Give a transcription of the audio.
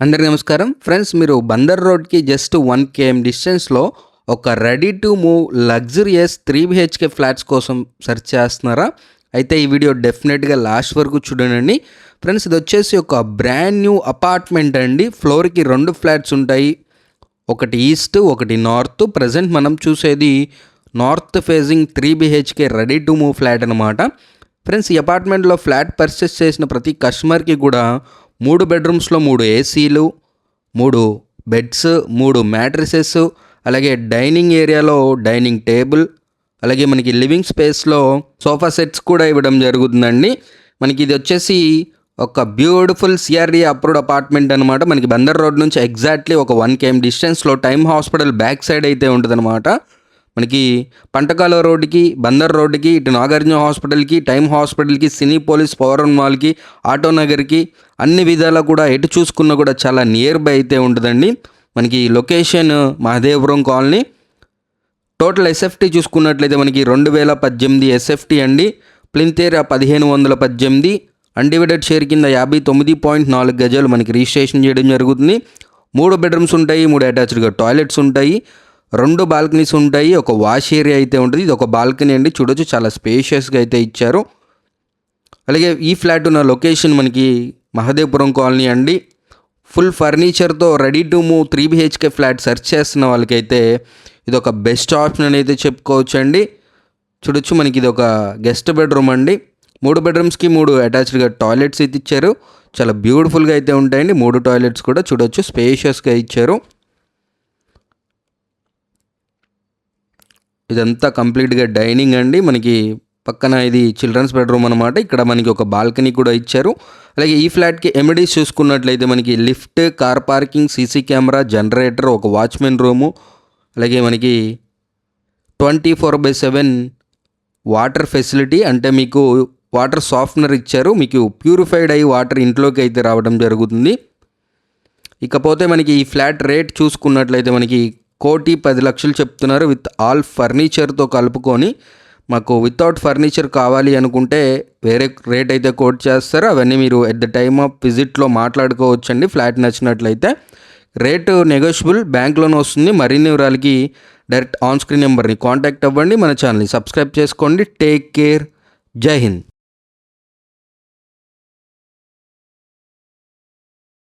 అందరికీ నమస్కారం ఫ్రెండ్స్. మీరు బందర్ రోడ్కి జస్ట్ 1 km డిస్టెన్స్లో ఒక ready to move luxurious 3 BHK flats కోసం సెర్చ్ చేస్తున్నారా? అయితే ఈ వీడియో డెఫినెట్గా లాస్ట్ వరకు చూడండి ఫ్రెండ్స్. ఇది వచ్చేసి ఒక బ్రాండ్ న్యూ అపార్ట్మెంట్ అండి. ఫ్లోర్కి 2 ఫ్లాట్స్ ఉంటాయి, ఒకటి ఈస్ట్ ఒకటి నార్త్. ప్రజెంట్ మనం చూసేది north facing 3 BHK ready to move flat అనమాట. ఫ్రెండ్స్, ఈ అపార్ట్మెంట్లో ఫ్లాట్ పర్చేస్ చేసిన ప్రతి కస్టమర్కి కూడా 3 బెడ్రూమ్స్లో 3 ఏసీలు, 3 బెడ్స్, 3 మ్యాట్రిసెస్, అలాగే డైనింగ్ ఏరియాలో డైనింగ్ టేబుల్, అలాగే మనకి లివింగ్ స్పేస్లో సోఫా సెట్స్ కూడా ఇవ్వడం జరుగుతుందండి. మనకి ఇది వచ్చేసి ఒక బ్యూటిఫుల్ సిఆర్డీ అప్రూవ్డ్ అపార్ట్మెంట్ అనమాట. మనకి బందర్ రోడ్ నుంచి ఎగ్జాక్ట్లీ ఒక 1 km డిస్టెన్స్లో టైమ్ హాస్పిటల్ బ్యాక్ సైడ్ అయితే ఉంటుందన్నమాట. మనకి పంటకాల రోడ్డుకి, బందర్ రోడ్డుకి, ఇటు నాగార్జున హాస్పిటల్కి, టైమ్ హాస్పిటల్కి, సినీ పోలీస్, పవర్ మాల్కి, ఆటో నగర్కి అన్ని విధాలా కూడా ఎటు చూసుకున్నా కూడా చాలా నియర్ బై అయితే ఉంటుందండి. మనకి location Mahadevapuram colony. Total SFT చూసుకున్నట్లయితే మనకి 2018 ఎస్ఎఫ్టీ అండి. ప్లింత్ ఏరియా 1518, అన్డివైడెడ్ షేర్ కింద 59.4 గజాలు మనకి రిజిస్ట్రేషన్ చేయడం జరుగుతుంది. 3 బెడ్రూమ్స్ ఉంటాయి, 3 అటాచ్డ్గా టాయిలెట్స్ ఉంటాయి, 2 బాల్కనీస్ ఉంటాయి, ఒక వాష్ ఏరియా అయితే ఉంటుంది. ఇది ఒక బాల్కనీ అండి, చూడొచ్చు చాలా స్పేషియస్గా అయితే ఇచ్చారు. అలాగే ఈ ఫ్లాట్ ఉన్న లొకేషన్ మనకి మహదేవపురం కాలనీ అండి. ఫుల్ ఫర్నిచర్తో ready to move 3 BHK flat search చేస్తున్న వాళ్ళకైతే ఇది ఒక బెస్ట్ ఆప్షన్ అని అయితే చెప్పుకోవచ్చు అండి. చూడొచ్చు మనకి ఇది ఒక గెస్ట్ బెడ్రూమ్ అండి. 3 బెడ్రూమ్స్కి 3 అటాచ్డ్గా టాయిలెట్స్ అయితే ఇచ్చారు. చాలా బ్యూటిఫుల్గా అయితే ఉంటాయండి. 3 టాయిలెట్స్ కూడా చూడొచ్చు స్పేషియస్గా ఇచ్చారు. ఇదంతా కంప్లీట్గా డైనింగ్ అండి. మనకి పక్కన ఇది చిల్డ్రన్స్ బెడ్రూమ్ అనమాట. ఇక్కడ మనకి ఒక బాల్కనీ కూడా ఇచ్చారు. అలాగే ఈ ఫ్లాట్కి ఎమిడీస్ చూసుకున్నట్లయితే మనకి lift, car parking, CC camera, generator, ఒక వాచ్మెన్ రూము, అలాగే మనకి 24/7 వాటర్ ఫెసిలిటీ. అంటే మీకు వాటర్ సాఫ్ట్నర్ ఇచ్చారు, మీకు ప్యూరిఫైడ్ అయ్యి వాటర్ ఇంట్లోకి అయితే రావడం జరుగుతుంది. ఇకపోతే మనకి ఈ ఫ్లాట్ రేట్ చూసుకున్నట్లయితే మనకి 1,10,00,000 చెప్తున్నారు విత్ ఆల్ ఫర్నిచర్తో కలుపుకొని. మాకు వితౌట్ ఫర్నిచర్ కావాలి అనుకుంటే వేరే రేట్ అయితే కోట్ చేస్తారు. అవన్నీ మీరు ఎట్ ద టైమ్ ఆఫ్ విజిట్లో మాట్లాడుకోవచ్చండి. ఫ్లాట్ నచ్చినట్లయితే రేటు నెగోషియబుల్, బ్యాంక్ లోన్ వస్తుంది. మరిన్ని వివరాలకి డైరెక్ట్ ఆన్ స్క్రీన్ నెంబర్ని కాంటాక్ట్ అవ్వండి. మన ఛానల్ని సబ్స్క్రైబ్ చేసుకోండి. Take care. జై హింద్.